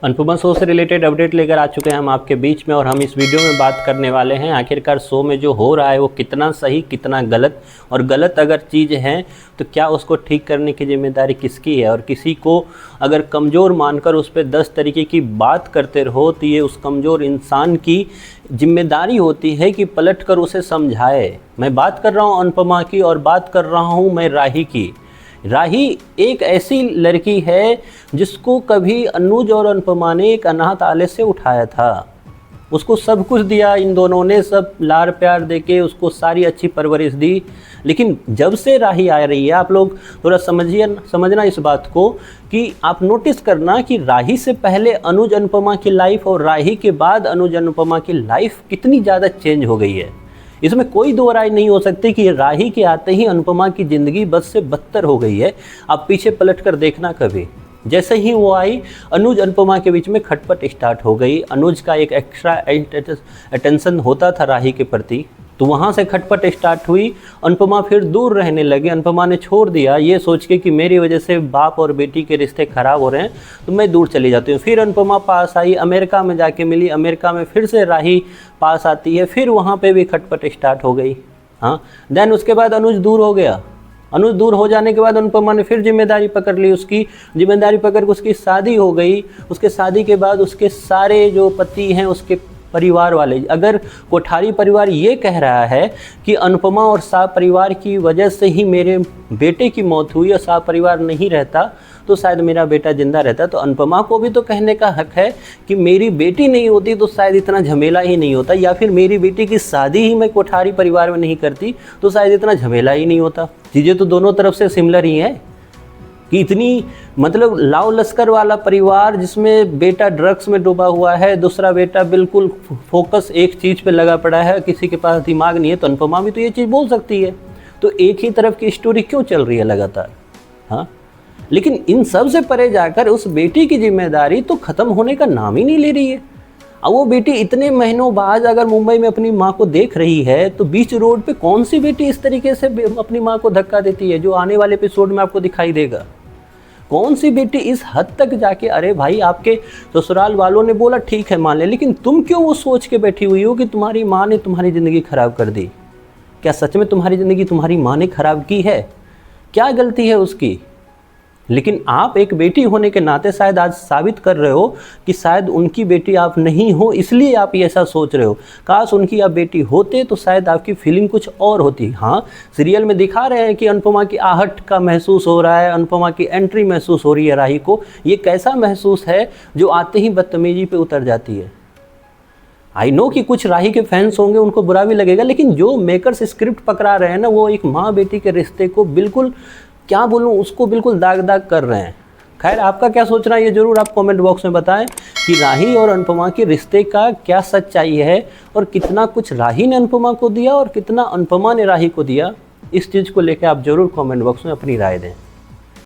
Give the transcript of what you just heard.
Anupama show से related update लेकर आ चुके हैं हम आपके बीच में, और हम इस वीडियो में बात करने वाले हैं आखिरकार शो में जो हो रहा है वो कितना सही कितना गलत, और गलत अगर चीज़ है तो क्या उसको ठीक करने की जिम्मेदारी किसकी है। और किसी को अगर कमज़ोर मानकर उस पर 10 तरीके की बात करते रहो तो ये उस कमज़ोर इंसान की जिम्मेदारी होती है कि पलट कर उसे समझाए। मैं बात कर रहा हूँ अनुपमा की, और बात कर रहा हूँ मैं राही की। राही एक ऐसी लड़की है जिसको कभी अनुज और अनुपमा ने एक अनाथ आलय से उठाया था। उसको सब कुछ दिया, इन दोनों ने सब लाड़ प्यार देके उसको सारी अच्छी परवरिश दी। लेकिन जब से राही आ रही है, आप लोग थोड़ा समझना इस बात को कि आप नोटिस करना कि राही से पहले अनुज अनुपमा की लाइफ और राही के बाद अनुज अनुपमा की लाइफ कितनी ज़्यादा चेंज हो गई है। इसमें कोई दो राय नहीं हो सकती कि राही के आते ही अनुपमा की ज़िंदगी बद से बदतर हो गई है। आप पीछे पलट कर देखना कभी, जैसे ही वो आई अनुज अनुपमा के बीच में खटपट स्टार्ट हो गई। अनुज का एक एक्स्ट्रा अटेंशन होता था राही के प्रति, तो वहाँ से खटपट स्टार्ट हुई। अनुपमा फिर दूर रहने लगी। अनुपमा ने छोड़ दिया ये सोच के कि मेरी वजह से बाप और बेटी के रिश्ते ख़राब हो रहे हैं तो मैं दूर चली जाती हूँ। फिर अनुपमा पास आई, अमेरिका में जाके मिली, अमेरिका में फिर से राही पास आती है, फिर वहाँ पे भी खटपट स्टार्ट हो गई। हाँ, देन उसके बाद अनुज दूर हो गया। अनुज दूर हो जाने के बाद अनुपमा ने फिर जिम्मेदारी पकड़ ली। उसकी जिम्मेदारी पकड़ के उसकी शादी हो गई। उसके शादी के बाद उसके सारे जो पति हैं उसके परिवार वाले, अगर कोठारी परिवार ये कह रहा है कि अनुपमा और शाह परिवार की वजह से ही मेरे बेटे की मौत हुई और शाह परिवार नहीं रहता तो शायद मेरा बेटा जिंदा रहता, तो अनुपमा को भी तो कहने का हक है कि मेरी बेटी नहीं होती तो शायद इतना झमेला ही नहीं होता, या फिर मेरी बेटी की शादी ही मैं कोठारी परिवार में नहीं करती तो शायद इतना झमेला ही नहीं होता। चीज़ें तो दोनों तरफ से सिमिलर ही हैं कि इतनी मतलब लाव लश्कर वाला परिवार जिसमें बेटा ड्रग्स में डूबा हुआ है, दूसरा बेटा बिल्कुल फोकस एक चीज़ पे लगा पड़ा है, किसी के पास दिमाग नहीं है, तो अनुपमा भी तो ये चीज़ बोल सकती है। तो एक ही तरफ की स्टोरी क्यों चल रही है लगातार? हाँ, लेकिन इन सब से परे जाकर उस बेटी की जिम्मेदारी तो ख़त्म होने का नाम ही नहीं ले रही है। अब वो बेटी इतने महीनों बाद अगर मुंबई में अपनी माँ को देख रही है तो बीच रोड पे कौन सी बेटी इस तरीके से अपनी माँ को धक्का देती है जो आने वाले एपिसोड में आपको दिखाई देगा। कौन सी बेटी इस हद तक जाके, अरे भाई आपके ससुराल वालों ने बोला ठीक है मान ले, लेकिन तुम क्यों वो सोच के बैठी हुई हो कि तुम्हारी माँ ने तुम्हारी ज़िंदगी ख़राब कर दी? क्या सच में तुम्हारी ज़िंदगी तुम्हारी माँ ने ख़राब की है? क्या गलती है उसकी? लेकिन आप एक बेटी होने के नाते शायद आज साबित कर रहे हो कि शायद उनकी बेटी आप नहीं हो, इसलिए आप ये ऐसा सोच रहे हो। काश उनकी आप बेटी होते तो शायद आपकी फीलिंग कुछ और होती। हाँ, सीरियल में दिखा रहे हैं कि अनुपमा की आहट का महसूस हो रहा है, अनुपमा की एंट्री महसूस हो रही है राही को। ये कैसा महसूस है जो आते ही बदतमीजी पे उतर जाती है? आई नो कि कुछ राही के फैंस होंगे, उनको बुरा भी लगेगा, लेकिन जो मेकर्स स्क्रिप्ट पकड़ा रहे हैं ना, वो एक माँ बेटी के रिश्ते को बिल्कुल, क्या बोलूँ, उसको बिल्कुल दाग दाग कर रहे हैं। खैर, आपका क्या सोचना है ये ज़रूर आप कमेंट बॉक्स में बताएं कि राही और अनुपमा के रिश्ते का क्या सच्चाई है, और कितना कुछ राही ने अनुपमा को दिया और कितना अनुपमा ने राही को दिया। इस चीज़ को लेकर आप ज़रूर कमेंट बॉक्स में अपनी राय दें।